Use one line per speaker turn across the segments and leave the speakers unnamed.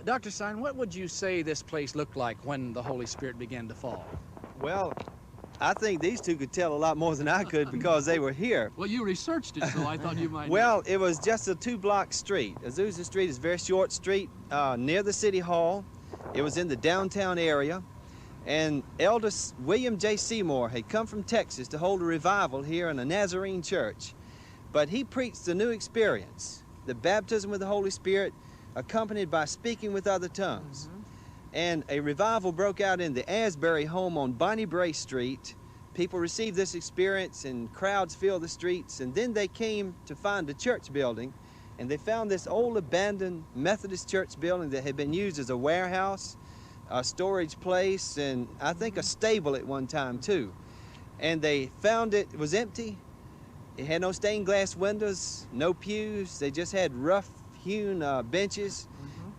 Dr. Stein, what would you say this place looked like when the Holy Spirit began to fall?
Well, I think these two could tell a lot more than I could because they were here.
Well, you researched it, so I thought you might
Well,
know.
it was just a 2-block street. Azusa Street is a very short street near the City Hall. It was in the downtown area. And Elder William J. Seymour had come from Texas to hold a revival here in a Nazarene church. But he preached a new experience, the baptism with the Holy Spirit, accompanied by speaking with other tongues. And a revival broke out in the Asbury home on Bonnie Bray Street. People received this experience and crowds filled the streets. And then they came to find a church building, and they found this old abandoned Methodist church building that had been used as a warehouse, a storage place, and I think a stable at one time too. And they found it was empty. It had no stained glass windows, no pews. They just had rough-hewn benches.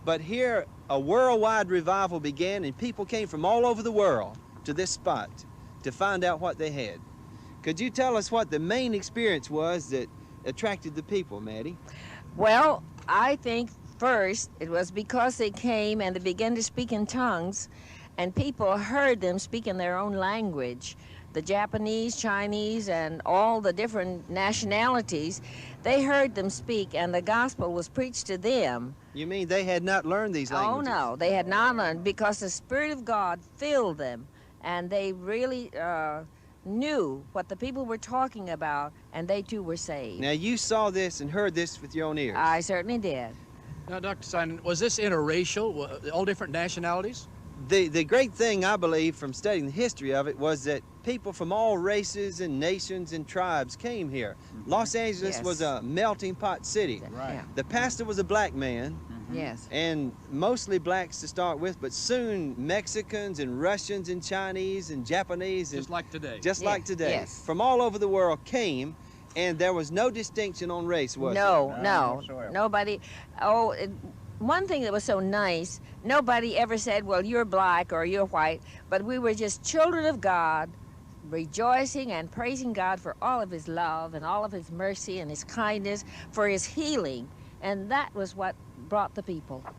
But here, a worldwide revival began, and people came from all over the world to this spot to find out what they had. Could you tell us what the main experience was that attracted the people, Maddie?
Well, I think first it was because they came and they began to speak in tongues, and people heard them speak in their own language. The Japanese, Chinese, and all the different nationalities, they heard them speak, and the gospel was preached to them.
You mean they had not learned these languages?
Oh, no, they had not learned, because the Spirit of God filled them, and they really knew what the people were talking about, and they too were saved.
Now, you saw this and heard this with your own ears.
I certainly did.
Now, Dr. Stein, was this interracial, all different nationalities?
The great thing, I believe, from studying the history of it was that people from all races and nations and tribes came here. Los Angeles was a melting pot city.
Right.
Yeah.
The pastor was a black man,
Yes.
and mostly blacks to start with, but soon Mexicans and Russians and Chinese and Japanese.
Just like today.
Just like
Yes,
today.
yes.
From all over the world came, and there was no distinction on race, was there?
No, nobody. Oh, one thing that was so nice, nobody ever said, well, you're black or you're white, but we were just children of God, rejoicing and praising God for all of his love and all of his mercy and his kindness, for his healing. And that was what brought the people.